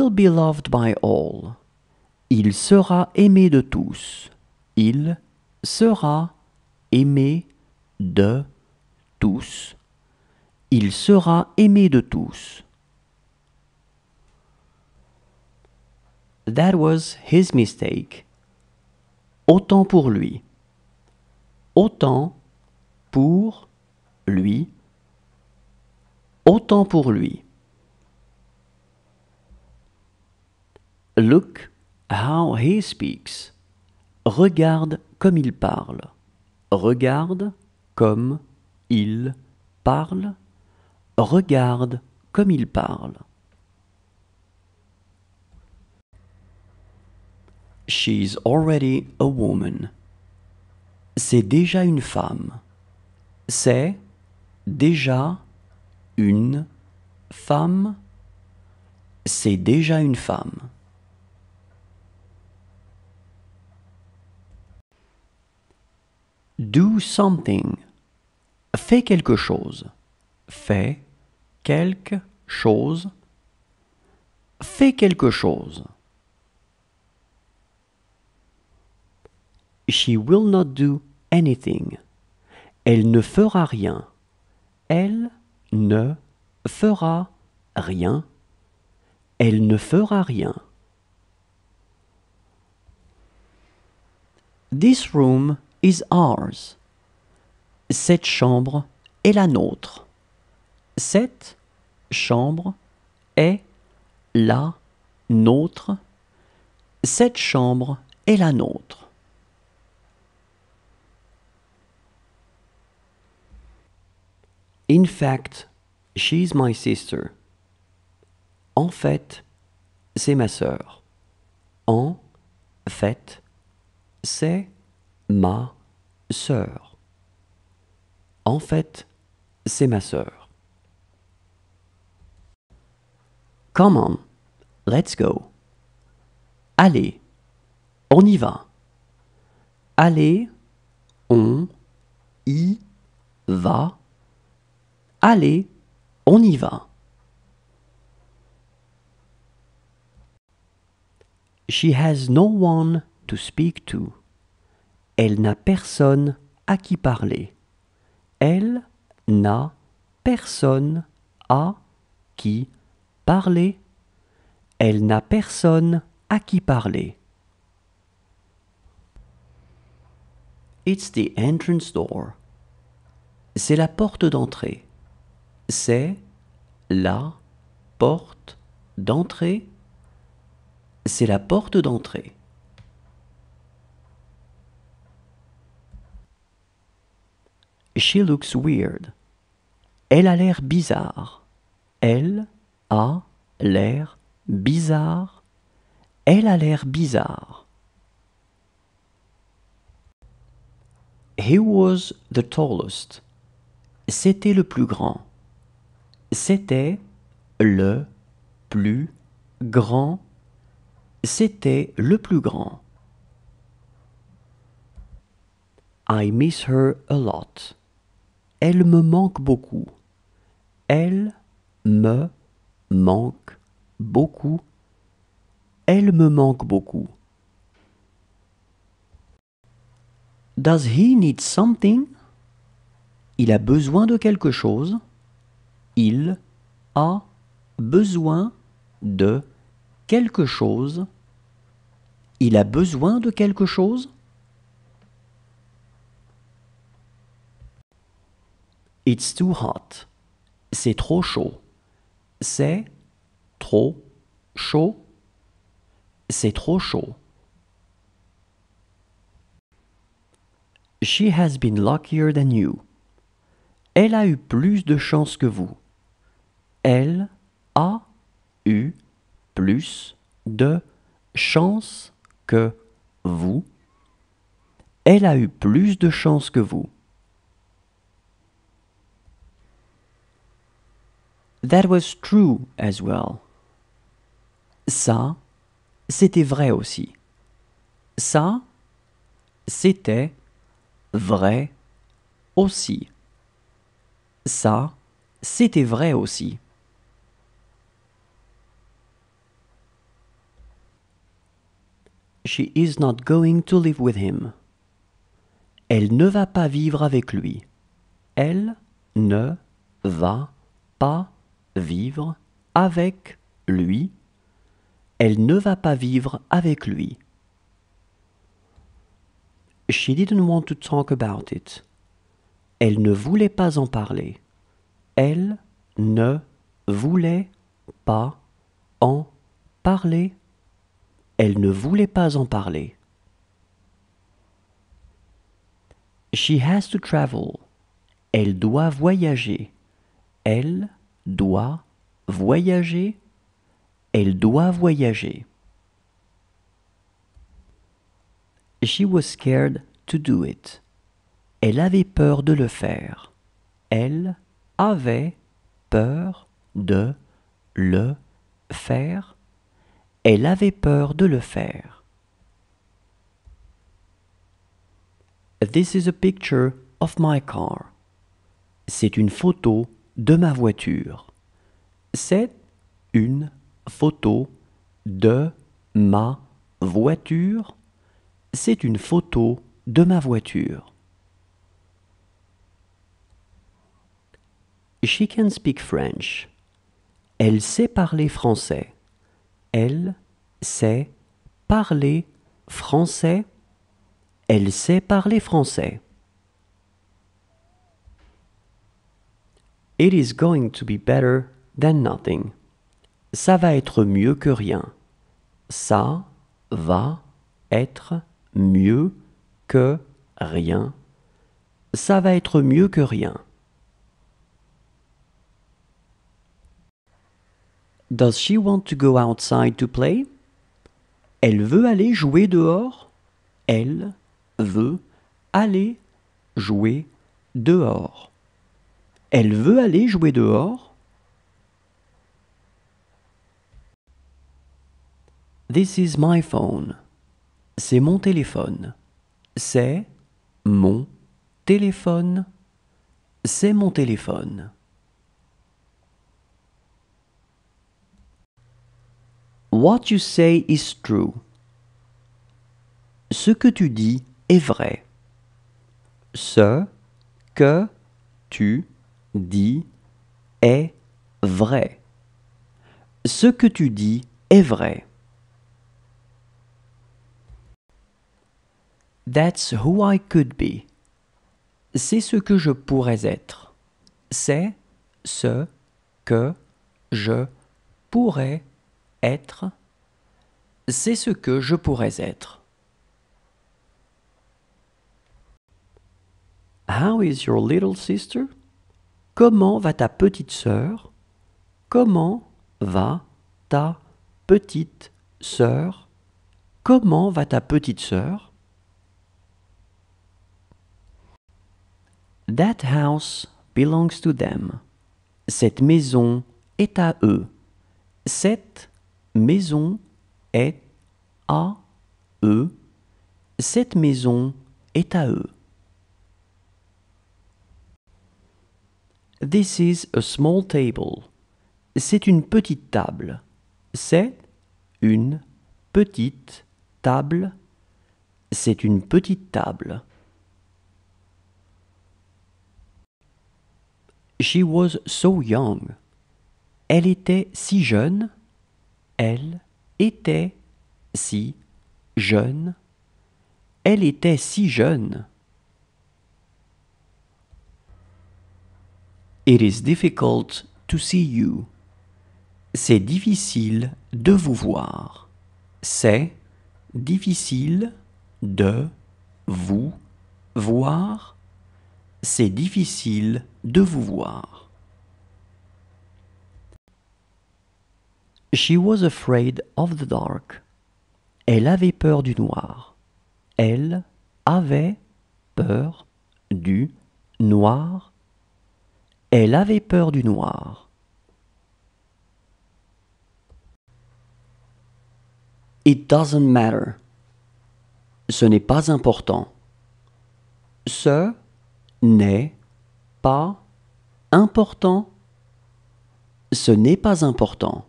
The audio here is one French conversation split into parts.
will be loved by all. Il sera aimé de tous. Il sera aimé de tous. Il sera aimé de tous. That was his mistake. Autant pour lui. Autant pour lui. Autant pour lui. Look how he speaks. Regarde comme il parle. Regarde comme il parle. Regarde comme il parle. She's already a woman. C'est déjà une femme. C'est déjà une femme. C'est déjà une femme. Do something. Fais quelque chose. Fais quelque chose. Fais quelque chose. She will not do anything. Elle ne fera rien. Elle ne fera rien. Elle ne fera rien. This room is ours. Cette chambre est la nôtre. Cette chambre est la nôtre. Cette chambre est la nôtre. In fact, she's my sister. En fait, c'est ma sœur. En fait, c'est ma sœur. En fait, c'est ma sœur. Come on, let's go. Allez, on y va. Allez, on y va. Allez, on y va. She has no one to speak to. Elle n'a personne à qui parler. Elle n'a personne à qui parler. Elle n'a personne à qui parler. It's the entrance door. C'est la porte d'entrée. C'est la porte d'entrée. C'est la porte d'entrée. She looks weird. Elle a l'air bizarre. Elle a l'air bizarre. Elle a l'air bizarre. He was the tallest. C'était le plus grand. C'était le plus grand. C'était le plus grand. I miss her a lot. Elle me manque beaucoup. Elle me manque beaucoup. Elle me manque beaucoup. Does he need something? Il a besoin de quelque chose. Il a besoin de quelque chose. Il a besoin de quelque chose. It's too hot. C'est trop chaud. C'est trop chaud. C'est trop chaud. She has been luckier than you. Elle a eu plus de chance que vous. Elle a eu plus de chance que vous. Elle a eu plus de chance que vous. That was true as well. Ça, c'était vrai aussi. Ça, c'était vrai aussi. Ça, c'était vrai aussi. She is not going to live with him. Elle ne va pas vivre avec lui. Elle ne va pas vivre avec lui. Elle ne va pas vivre avec lui. She didn't want to talk about it. Elle ne voulait pas en parler. Elle ne voulait pas en parler. Elle ne voulait pas en parler. She has to travel. Elle doit voyager. Elle doit voyager. Elle doit voyager. She was scared to do it. Elle avait peur de le faire. Elle avait peur de le faire. Elle avait peur de le faire. This is a picture of my car. C'est une photo de ma voiture. C'est une photo de ma voiture. C'est une photo de ma voiture. She can speak French. Elle sait parler français. Elle sait parler français. Elle sait parler français. It is going to be better than nothing. Ça va être mieux que rien. Ça va être mieux que rien. Ça va être mieux que rien. Does she want to go outside to play? Elle veut aller jouer dehors? Elle veut aller jouer dehors. Elle veut aller jouer dehors? This is my phone. C'est mon téléphone. C'est mon téléphone. C'est mon téléphone. What you say is true. Ce que tu dis est vrai. Ce que tu dis est vrai. Ce que tu dis est vrai. That's who I could be. C'est ce que je pourrais être. C'est ce que je pourrais être. C'est ce que je pourrais être. How is your little sister? Comment va ta petite sœur? Comment va ta petite sœur? Comment va ta petite sœur? That house belongs to them. Cette maison est à eux. Cette maison est à eux. Cette maison est à eux. This is a small table. C'est une petite table. C'est une petite table. C'est une petite table. She was so young. Elle était si jeune. Elle était si jeune. Elle était si jeune. It is difficult to see you. C'est difficile de vous voir. C'est difficile de vous voir. C'est difficile de vous voir. She was afraid of the dark. Elle avait peur du noir. Elle avait peur du noir. Elle avait peur du noir. It doesn't matter. Ce n'est pas important. Ce n'est pas important. Ce n'est pas important.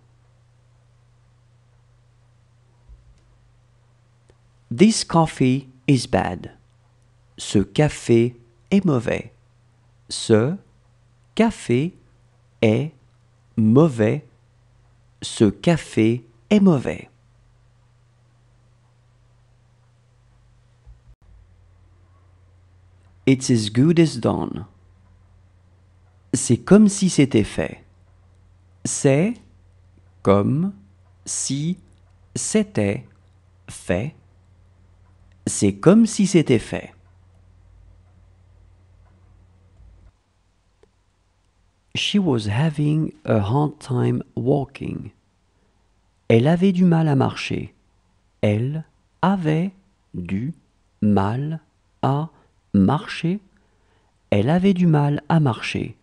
This coffee is bad. Ce café est mauvais. Ce café est mauvais. Ce café est mauvais. It's as good as done. C'est comme si c'était fait. C'est comme si c'était fait. C'est comme si c'était fait. She was having a hard time walking. Elle avait du mal à marcher. Elle avait du mal à marcher. Elle avait du mal à marcher.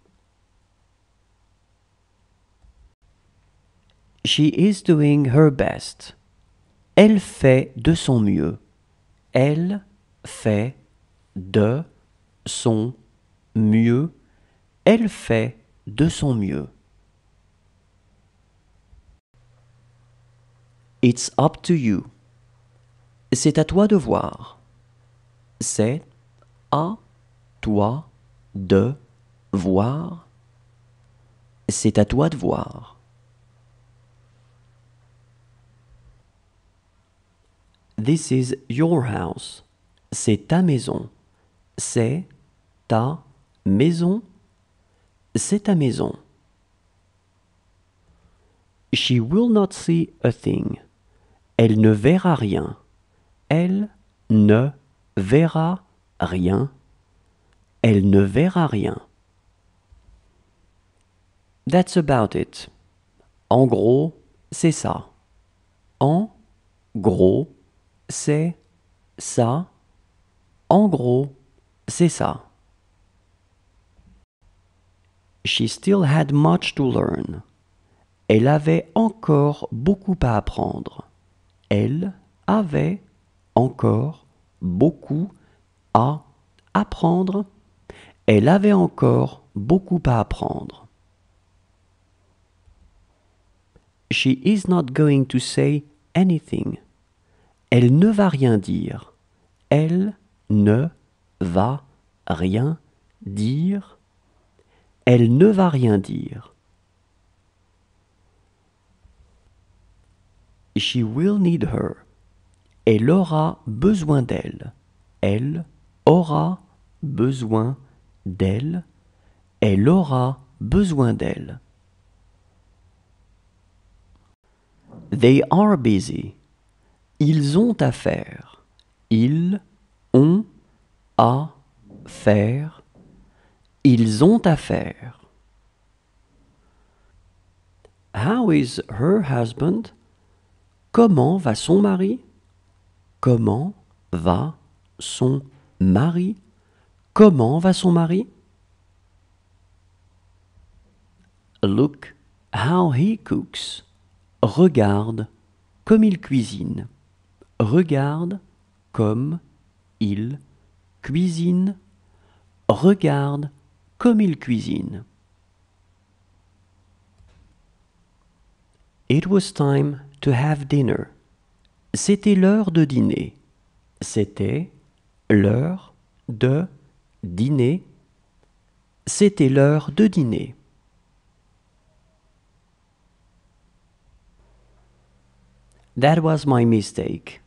She is doing her best. Elle fait de son mieux. Elle fait de son mieux. Elle fait de son mieux. It's up to you. C'est à toi de voir. C'est à toi de voir. C'est à toi de voir. This is your house. C'est ta maison. C'est ta maison. C'est ta maison. She will not see a thing. Elle ne verra rien. Elle ne verra rien. Elle ne verra rien. That's about it. En gros, c'est ça. En gros, c'est ça. En gros, c'est ça. She still had much to learn. Elle avait encore beaucoup à apprendre. Elle avait encore beaucoup à apprendre. Elle avait encore beaucoup à apprendre. She is not going to say anything. Elle ne va rien dire. Elle ne va rien dire. Elle ne va rien dire. She will need her. Elle aura besoin d'elle. Elle aura besoin d'elle. Elle aura besoin d'elle. They are busy. Ils ont à faire. Ils ont à faire. Ils ont à faire. How is her husband? Comment va son mari? Comment va son mari? Comment va son mari? Look how he cooks. Regarde comme il cuisine. Regarde comme il cuisine. Regarde comme il cuisine. It was time to have dinner. C'était l'heure de dîner. C'était l'heure de dîner. C'était l'heure de dîner. That was my mistake.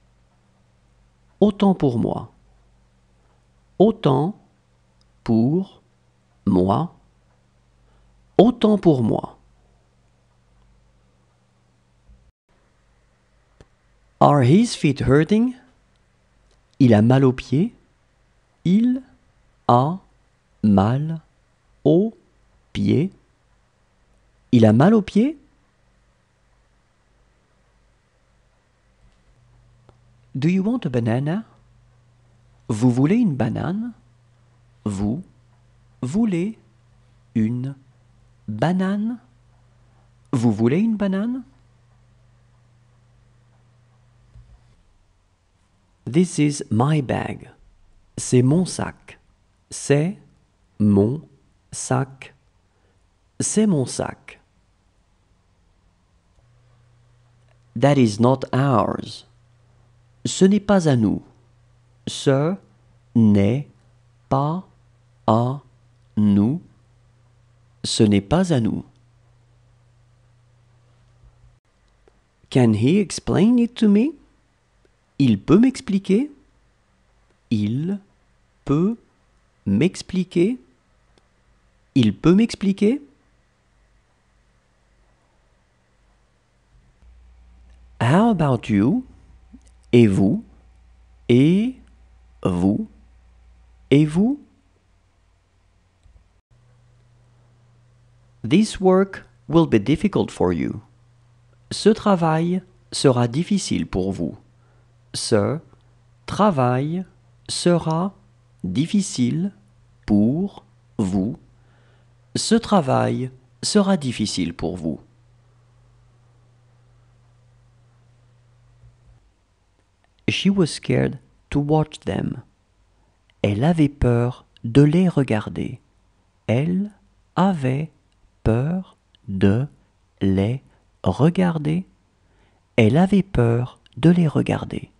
Autant pour moi. Autant pour moi. Autant pour moi. Are his feet hurting? Il a mal aux pieds. Il a mal aux pieds. Il a mal aux pieds? Do you want a banana? Vous voulez une banane? Vous voulez une banane? Vous voulez une banane? This is my bag. C'est mon sac. C'est mon sac. C'est mon sac. That is not ours. Ce n'est pas à nous. Ce n'est pas à nous. Ce n'est pas à nous. Can he explain it to me? Il peut m'expliquer? Il peut m'expliquer? Il peut m'expliquer? How about you? Et vous? Et vous? Et vous? This work will be difficult for you. Ce travail sera difficile pour vous. Ce travail sera difficile pour vous. Ce travail sera difficile pour vous. She was scared to watch them. Elle avait peur de les regarder. Elle avait peur de les regarder. Elle avait peur de les regarder.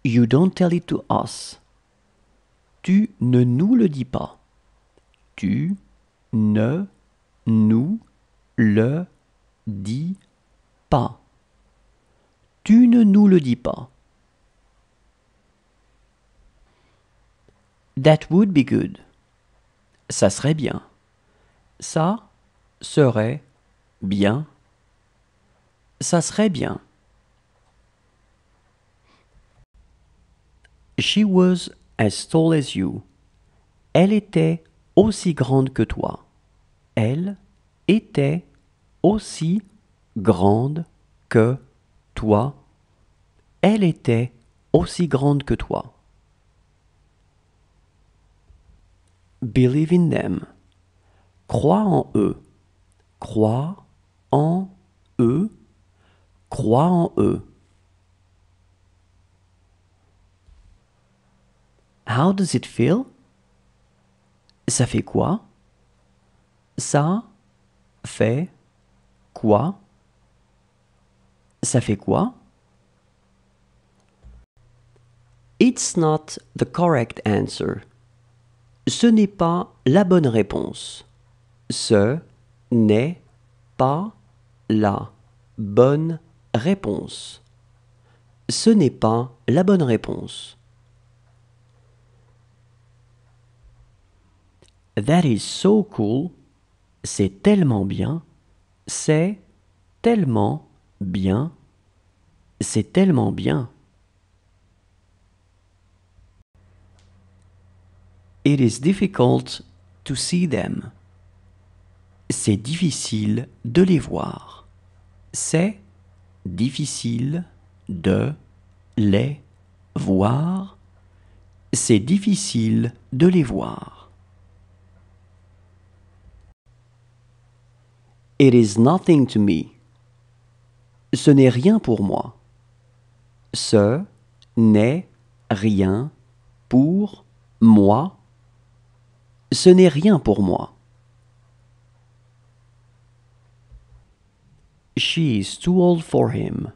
You don't tell it to us. Tu ne nous le dis pas. Tu ne nous le dis pas. Tu ne nous le dis pas. That would be good. Ça serait bien. Ça serait bien. Ça serait bien. She was as tall as you. Elle était aussi grande que toi. Elle était aussi grande que toi. Elle était aussi grande que toi. Believe in them. Crois en eux. Crois en eux. Crois en eux. How does it feel? Ça fait quoi? Ça fait quoi? Ça fait quoi? It's not the correct answer. Ce n'est pas la bonne réponse. Ce n'est pas la bonne réponse. Ce n'est pas la bonne réponse. That is so cool. C'est tellement bien. C'est tellement bien. C'est tellement bien. It is difficult to see them. C'est difficile de les voir. C'est difficile de les voir. C'est difficile de les voir. It is nothing to me. Ce n'est rien pour moi. Ce n'est rien pour moi. Ce n'est rien pour moi. She is too old for him.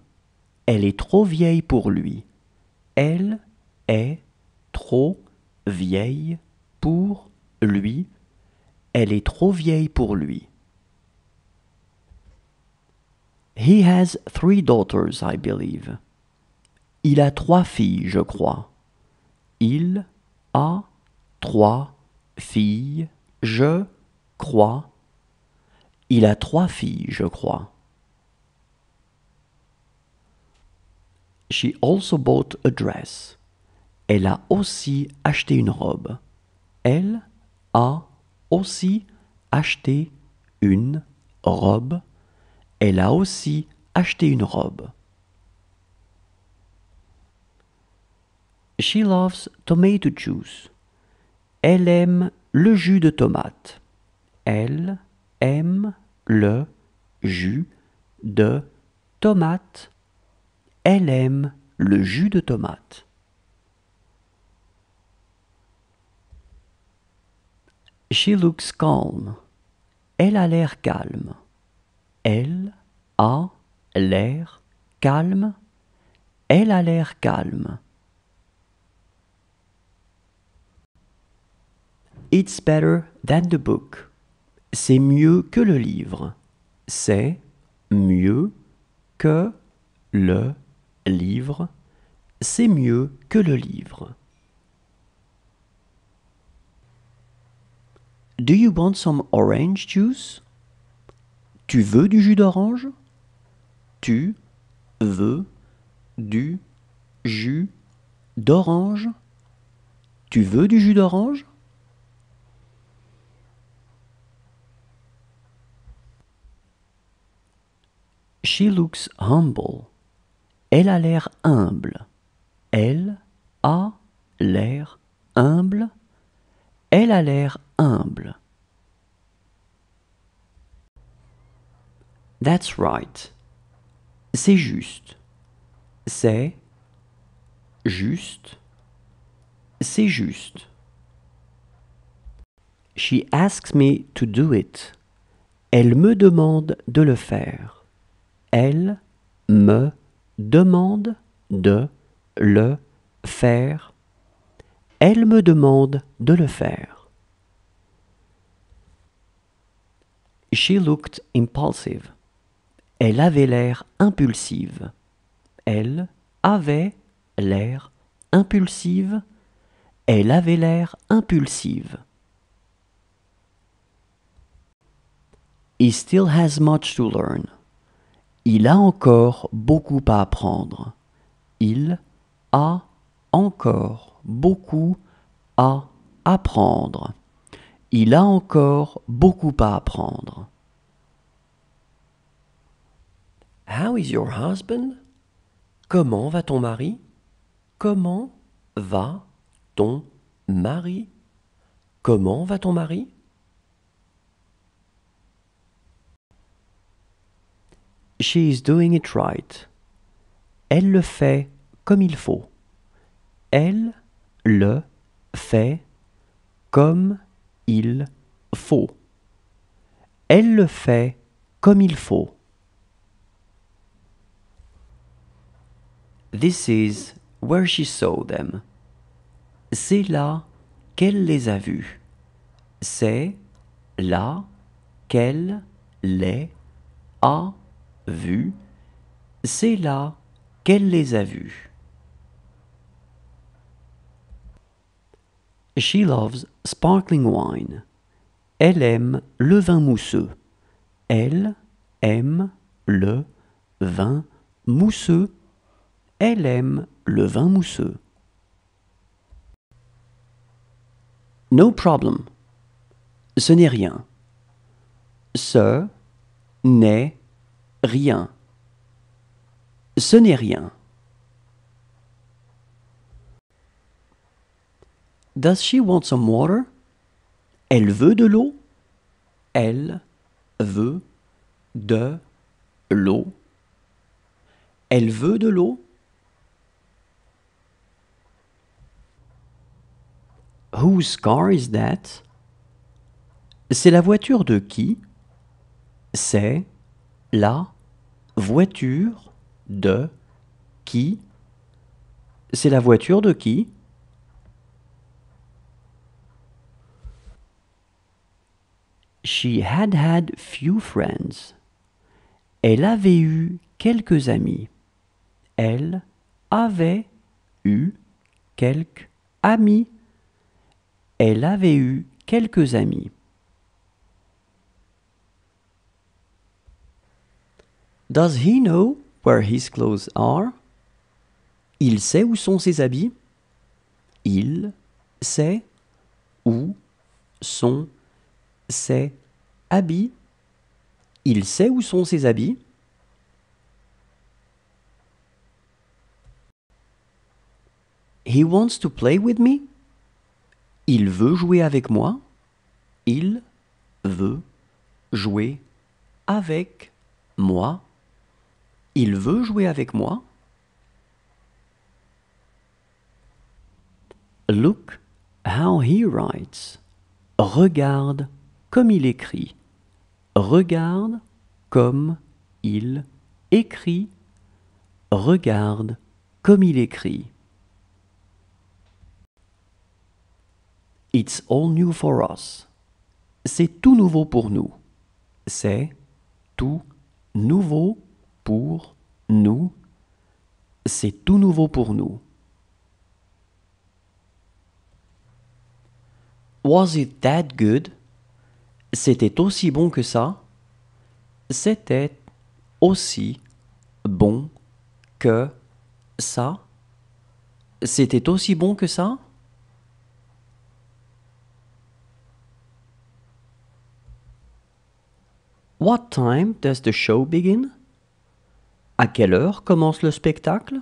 Elle est trop vieille pour lui. Elle est trop vieille pour lui. Elle est trop vieille pour lui. He has 3 daughters, I believe. Il a 3 filles, je crois. Il a 3 filles, je crois. Il a 3 filles, je crois. She also bought a dress. Elle a aussi acheté une robe. Elle a aussi acheté une robe. Elle a aussi acheté une robe. She loves tomato juice. Elle aime le jus de tomate. Elle aime le jus de tomate. Elle aime le jus de tomate. She looks calm. Elle a l'air calme. Elle a l'air calme. Elle a l'air calme. It's better than the book. C'est mieux que le livre. C'est mieux que le livre. C'est mieux que le livre. Do you want some orange juice? Tu veux du jus d'orange? Tu veux du jus d'orange? Tu veux du jus d'orange? She looks humble. Elle a l'air humble. Elle a l'air humble. Elle a l'air humble. That's right. C'est juste. C'est juste. C'est juste. She asks me to do it. Elle me demande de le faire. Elle me demande de le faire. Elle me demande de le faire. She looked impulsive. Elle avait l'air impulsive. Elle avait l'air impulsive. Elle avait l'air impulsive. He still has much to learn. Il a encore beaucoup à apprendre. Il a encore beaucoup à apprendre. Il a encore beaucoup à apprendre. How is your husband? Comment va ton mari? Comment va ton mari? Comment va ton mari? She is doing it right. Elle le fait comme il faut. Elle le fait comme il faut. Elle le fait comme il faut. This is where she saw them. C'est là qu'elle les a vus. C'est là qu'elle les a vus. C'est là qu'elle les a vus. She loves sparkling wine. Elle aime le vin mousseux. Elle aime le vin mousseux. Elle aime le vin mousseux. No problem. Ce n'est rien. Ce n'est rien. Ce n'est rien. Does she want some water? Elle veut de l'eau? Elle veut de l'eau. Elle veut de l'eau? Whose car is that? C'est la voiture de qui? C'est la voiture de qui? C'est la voiture de qui? She had few friends. Elle avait eu quelques amis. Elle avait eu quelques amis. Elle avait eu quelques amis. Does he know where his clothes are? Il sait où sont ses habits? Il sait où sont ses habits? Il sait où sont ses habits? He wants to play with me? Il veut jouer avec moi? Il veut jouer avec moi? Il veut jouer avec moi? Look how he writes. Regarde comme il écrit. Regarde comme il écrit, regarde comme il écrit. It's all new for us. C'est tout nouveau pour nous. C'est tout nouveau pour nous. C'est tout nouveau pour nous. Was it that good? C'était aussi bon que ça? C'était aussi bon que ça? C'était aussi bon que ça? What time does the show begin? À quelle heure commence le spectacle?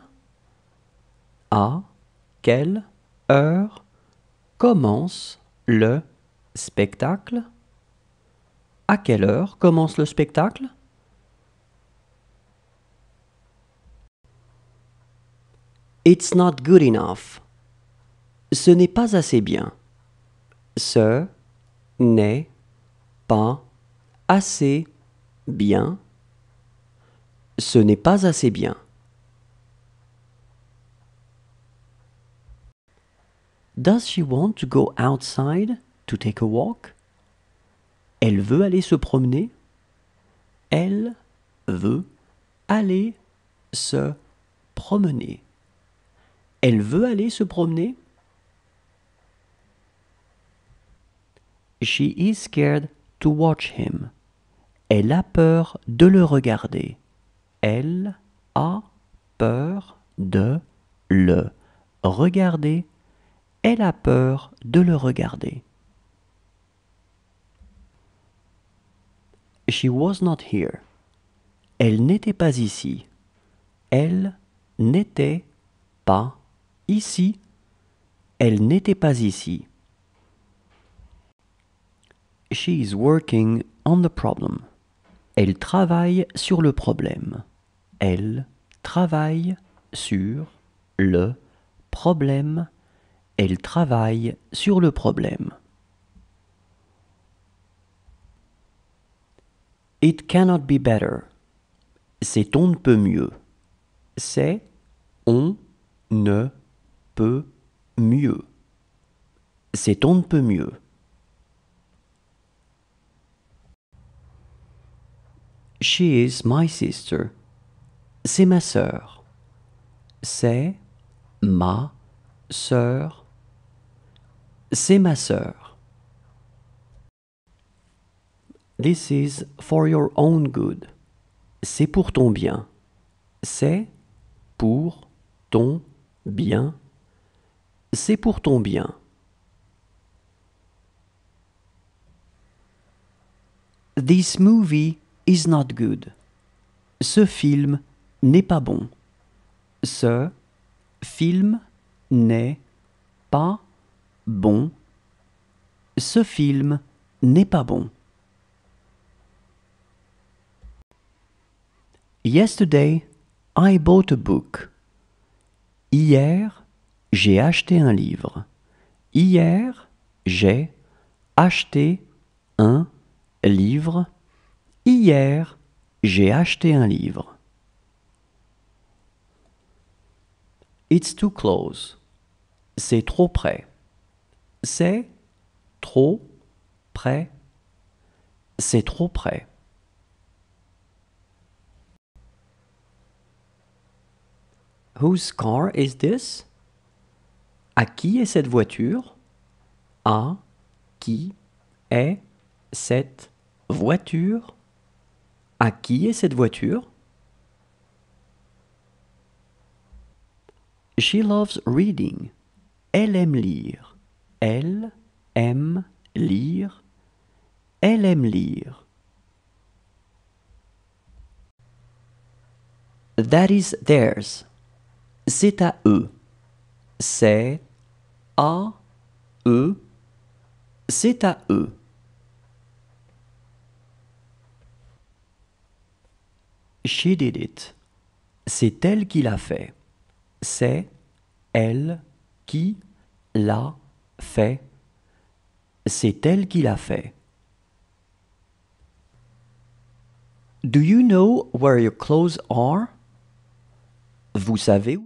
À quelle heure commence le spectacle? À quelle heure commence le spectacle? It's not good enough. Ce n'est pas assez bien. Ce n'est pas assez bien. Ce n'est pas assez bien. Does she want to go outside to take a walk? Elle veut aller se promener. Elle veut aller se promener. Elle veut aller se promener. She is scared to watch him. Elle a peur de le regarder. Elle a peur de le regarder. Elle a peur de le regarder. She was not here. Elle n'était pas ici. Elle n'était pas ici. Elle n'était pas ici. She is working on the problem. Elle travaille sur le problème. Elle travaille sur le problème. Elle travaille sur le problème. It cannot be better. C'est on ne peut mieux. C'est on ne peut mieux. C'est on ne peut mieux. She is my sister. C'est ma sœur. C'est ma sœur. C'est ma sœur. This is for your own good. C'est pour ton bien. C'est pour ton bien. C'est pour ton bien. This movie is not good. Ce film n'est pas bon. Ce film n'est pas bon. Ce film n'est pas bon. Yesterday, I bought a book. Hier, j'ai acheté un livre. Hier, j'ai acheté un livre. Hier, j'ai acheté un livre. It's too close. C'est trop près. C'est trop près. C'est trop près. Whose car is this? À qui est cette voiture? À qui est cette voiture? À qui est cette voiture? She loves reading. Elle aime lire. Elle aime lire. Elle aime lire. That is theirs. C'est à eux. C'est à eux. C'est à eux. She did it. C'est elle qui l'a fait. C'est elle qui l'a fait. C'est elle qui l'a fait. Do you know where your clothes are? Vous savez